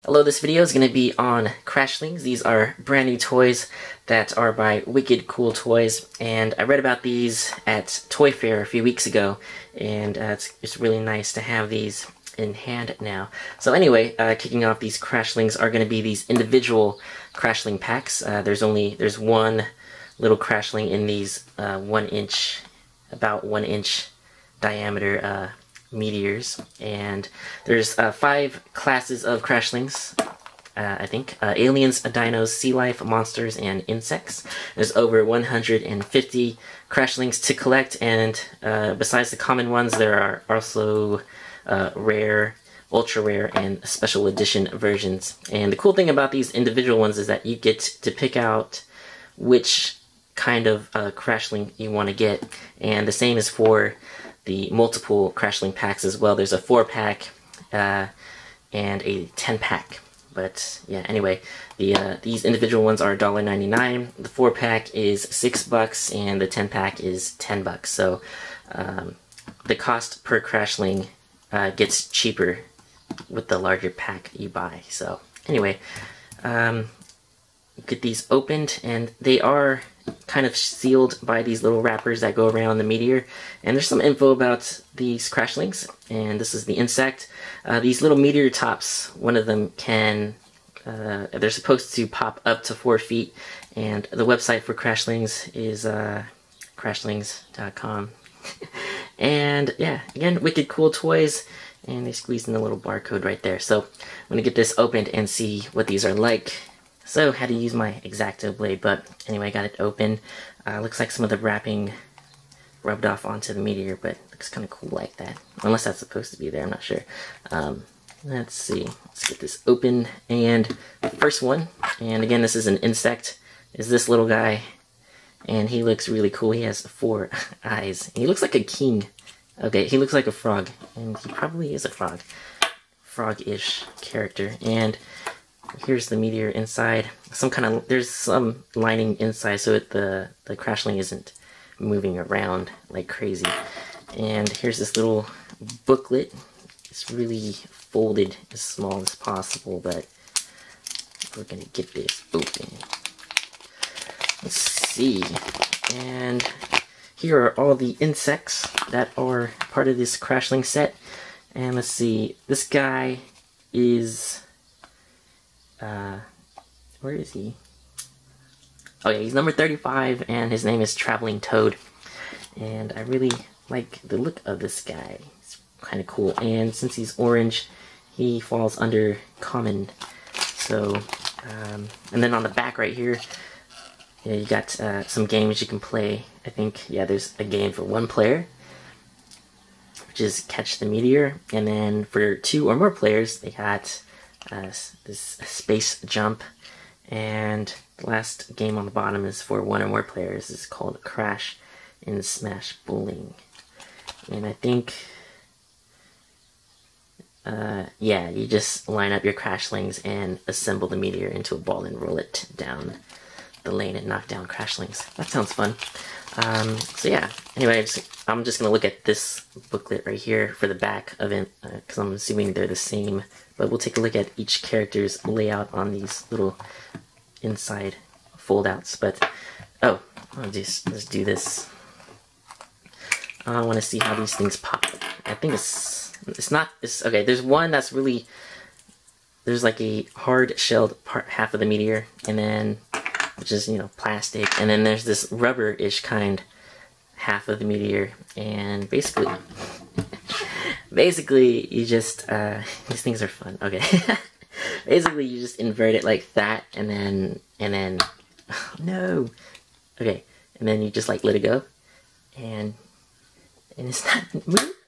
Hello, this video is going to be on Crashlings. These are brand new toys that are by Wicked Cool Toys, and I read about these at Toy Fair a few weeks ago, and it's really nice to have these in hand now. So anyway, kicking off, these Crashlings are going to be these individual Crashling packs. There's one little Crashling in these about 1 inch diameter meteors, and there's 5 classes of Crashlings, I think. Aliens, dinos, sea life, monsters, and insects. There's over 150 Crashlings to collect, and besides the common ones, there are also rare, ultra rare, and special edition versions. And the cool thing about these individual ones is that you get to pick out which kind of Crashling you want to get, and the same is for the multiple Crashling packs as well. There's a 4-pack and a 10-pack. But yeah, anyway, these individual ones are $1.99. The 4-pack is $6, and the 10-pack is $10. So the cost per Crashling gets cheaper with the larger pack you buy. So anyway, get these opened, and they are kind of sealed by these little wrappers that go around the meteor. And there's some info about these Crashlings, and this is the insect. These little meteor tops, one of them can, they're supposed to pop up to 4 feet, and the website for Crashlings is crashlings.com. And yeah, again, Wicked Cool Toys, and they squeezed in a little barcode right there. So I'm gonna get this opened and see what these are like. So, had to use my X-Acto blade, but anyway, I got it open. Looks like some of the wrapping rubbed off onto the meteor, but looks kind of cool like that. Unless that's supposed to be there, I'm not sure. Let's see. Let's get this open. And the first one, and again, this is an insect, is this little guy. And he looks really cool. He has 4 eyes. He looks like a king. Okay, he looks like a frog, and he probably is a frog. Frog-ish character. And here's the meteor inside. There's some lining inside so the Crashling isn't moving around like crazy. And here's this little booklet. It's really folded as small as possible, but we're gonna get this open. Let's see. And here are all the insects that are part of this Crashling set. And let's see. This guy is... where is he? Oh yeah, he's number 35, and his name is Traveling Toad. And I really like the look of this guy. It's kind of cool. And since he's orange, he falls under common. So, and then on the back right here, yeah, you got some games you can play. I think, yeah, there's a game for 1 player, which is Catch the Meteor. And then for 2 or more players, they got this space jump, and the last game on the bottom is for 1 or more players. It's called Crash and Smash Bowling. And I think, yeah, you just line up your Crashlings and assemble the meteor into a ball and roll it down the lane and knock down Crashlings. That sounds fun. So yeah, anyway, I'm just gonna look at this booklet right here for the back of it, because I'm assuming they're the same, but we'll take a look at each character's layout on these little inside fold-outs. But, let's do this. I want to see how these things pop. I think okay, there's one that's really, there's like a hard-shelled half of the meteor, and then, which is, you know, plastic, and then there's this rubber-ish kind half of the meteor, and basically you just, these things are fun, okay. Basically you just invert it like that, and then, oh, no, okay, and then you just like let it go, and it's not,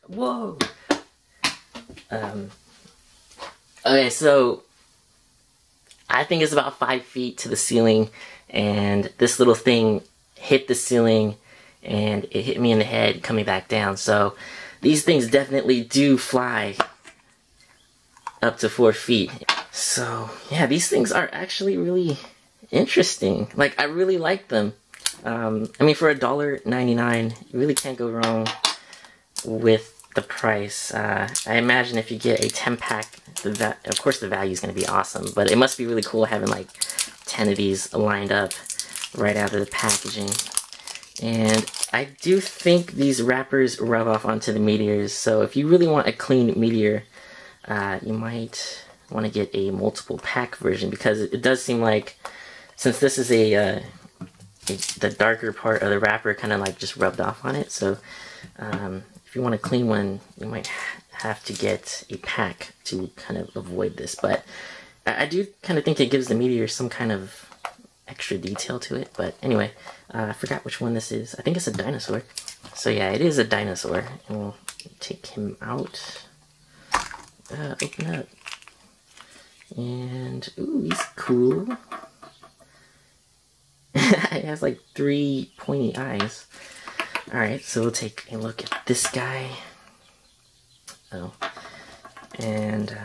whoa, okay, so I think it's about 5 feet to the ceiling, and this little thing hit the ceiling, and it hit me in the head coming back down. So these things definitely do fly up to 4 feet. So yeah, these things are actually really interesting. Like, I really like them. I mean, for $1.99, you really can't go wrong with the price. I imagine if you get a 10-pack, of course the value is going to be awesome, but it must be really cool having like 10 of these lined up right out of the packaging. And I do think these wrappers rub off onto the meteors, so if you really want a clean meteor, you might want to get a multiple pack version, because it does seem like, since this is the darker part of the wrapper kind of like just rubbed off on it, so if you want a clean one, you might have to get a pack to kind of avoid this. But I do kind of think it gives the meteor some kind of extra detail to it. But anyway, I forgot which one this is. I think it's a dinosaur. So yeah, it is a dinosaur. And we'll take him out. Open up. And, ooh, he's cool. It has like 3 pointy eyes. Alright, so we'll take a look at this guy. Oh. And,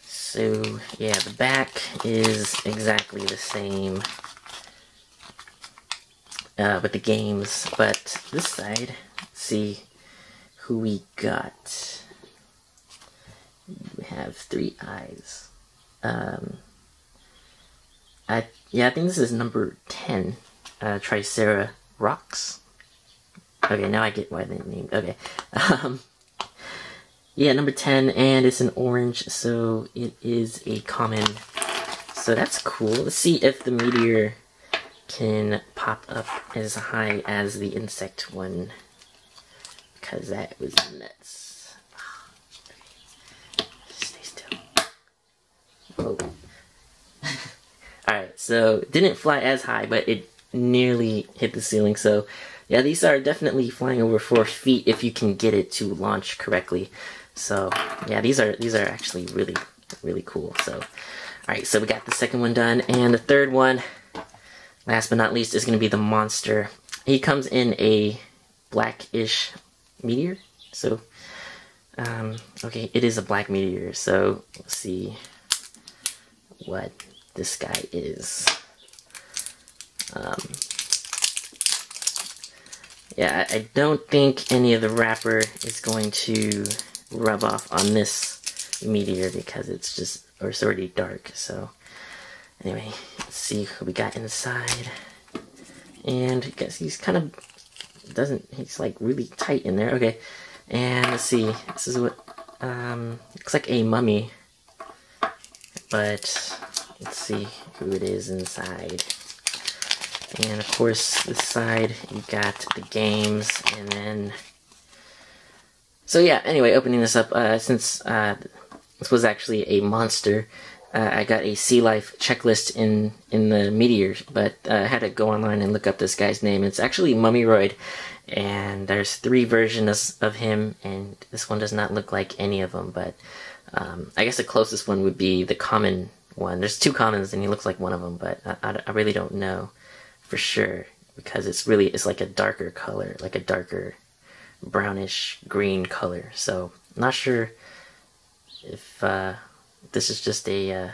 so, yeah, the back is exactly the same with the games, but this side, let's see who we got. We have 3 eyes. I think this is number 10, Triceratops. Okay, now I get why they named. Okay, yeah, number 10, and it's an orange, so it is a common. So that's cool. Let's see if the meteor can pop up as high as the insect one, because that was nuts. Stay still. Whoa. Alright, so it didn't fly as high, but it nearly hit the ceiling. So yeah, these are definitely flying over 4 feet if you can get it to launch correctly. So yeah, these are actually really cool. So alright, so we got the second one done, and the third one, last but not least, is going to be the monster. He comes in a blackish meteor. So, okay, it is a black meteor. So, let's see what this guy is. Yeah, I don't think any of the wrapper is going to rub off on this meteor because it's already dark. So, anyway, let's see who we got inside. And I guess he's kind of he's like really tight in there. Okay, and let's see. This is what looks like a mummy, but let's see who it is inside. And of course, this side you got the games, and then. So yeah. Anyway, opening this up, since this was actually a monster. I got a sea life checklist in the meteor, but I had to go online and look up this guy's name. It's actually Mummyroid, and there's 3 versions of him, and this one does not look like any of them, but I guess the closest one would be the common one. There's 2 commons, and he looks like one of them, but I really don't know for sure, because it's like a darker color, like a darker brownish green color. So I'm not sure if this is just a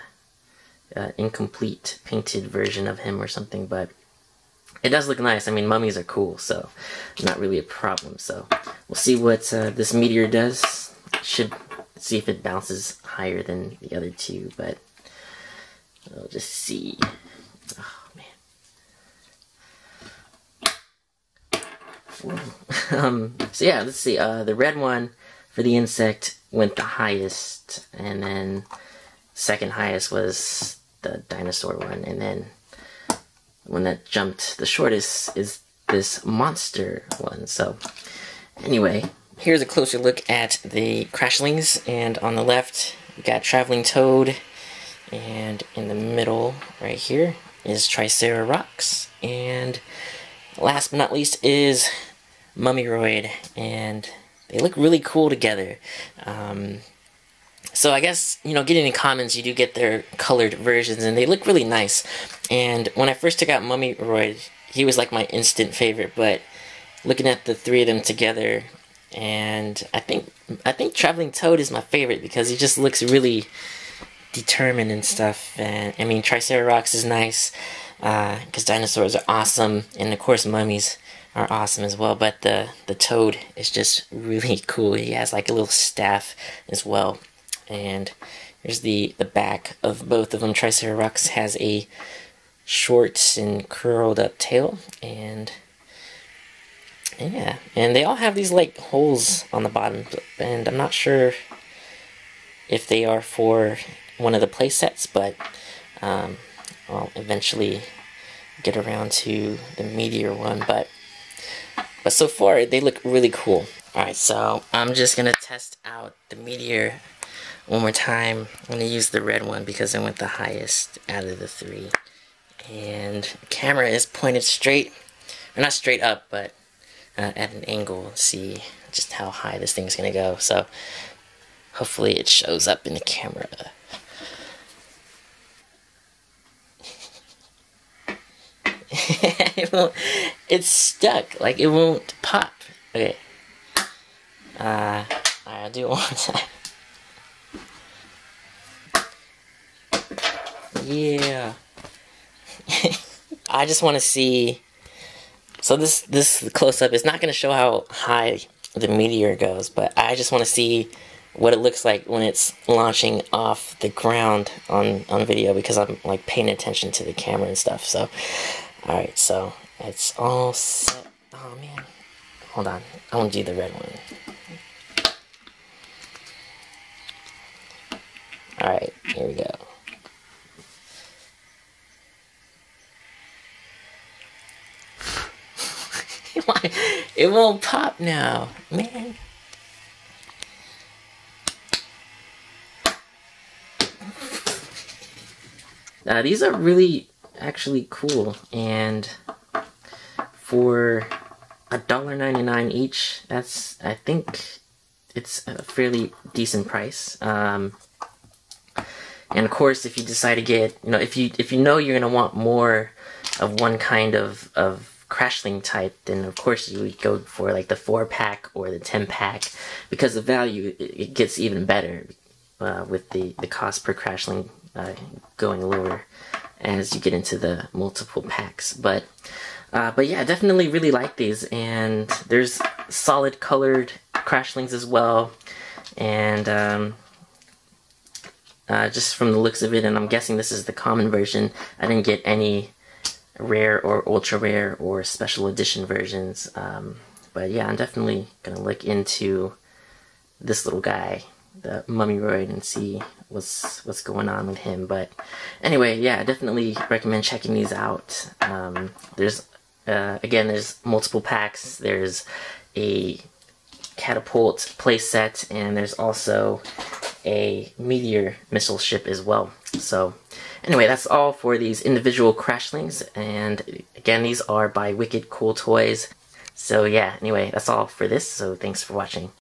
incomplete painted version of him or something, but it does look nice. I mean, mummies are cool, so not really a problem. So we'll see what this meteor does. Should see if it bounces higher than the other 2, but we'll just see. Oh man. So yeah, let's see. The red one for the insect went the highest, and then second highest was the dinosaur one, and then the one that jumped the shortest is this monster one. So anyway, here's a closer look at the Crashlings, and on the left we got Traveling Toad, and in the middle right here is Triceratops, and last but not least is Mummyroid, and they look really cool together. So I guess, getting in commons, you do get their colored versions, and they look really nice. And when I first took out Mummyroid, he was like my instant favorite, but looking at the 3 of them together, and I think Traveling Toad is my favorite because he just looks really determined and stuff. And I mean, Triceratops is nice because dinosaurs are awesome, and of course mummies are awesome as well. But the toad is just really cool. He has like a little staff as well. And here's the back of both of them. Triceratops has a short and curled up tail, and yeah, and they all have these like holes on the bottom, and I'm not sure if they are for one of the play sets, but I'll eventually get around to the meteor one. But so far they look really cool. Alright, so I'm just gonna test out the meteor one more time. I'm gonna use the red one because I went the highest out of the three. And the camera is pointed straight, or not straight up, but at an angle. See just how high this thing's gonna go. So hopefully it shows up in the camera. It's stuck. Like it won't pop. Okay. I'll do it one more time. Yeah. I just want to see. So this close-up is not going to show how high the meteor goes, but I just want to see what it looks like when it's launching off the ground on video, because I'm like paying attention to the camera and stuff. So, all right, so it's all set. Oh man, hold on. I want to do the red one. All right, here we go. It won't pop now, man. These are really actually cool, and for $1.99 each, I think it's a fairly decent price. And of course, if you decide to get, if you know you're gonna want more of one kind of Crashling type, then of course you would go for like the 4-pack or the 10-pack, because the value it gets even better with the cost per Crashling going lower as you get into the multiple packs. But yeah, definitely really like these, and there's solid colored Crashlings as well, and just from the looks of it, and I'm guessing this is the common version. I didn't get any rare or ultra rare or special edition versions, but yeah, I'm definitely gonna look into this little guy, the Mummyroid, and see what's going on with him. But anyway, yeah, I definitely recommend checking these out. There's there's multiple packs. There's a catapult playset, and there's also a meteor missile ship as well. So anyway, that's all for these individual Crashlings, and again, these are by Wicked Cool Toys. So yeah, anyway, that's all for this, so thanks for watching.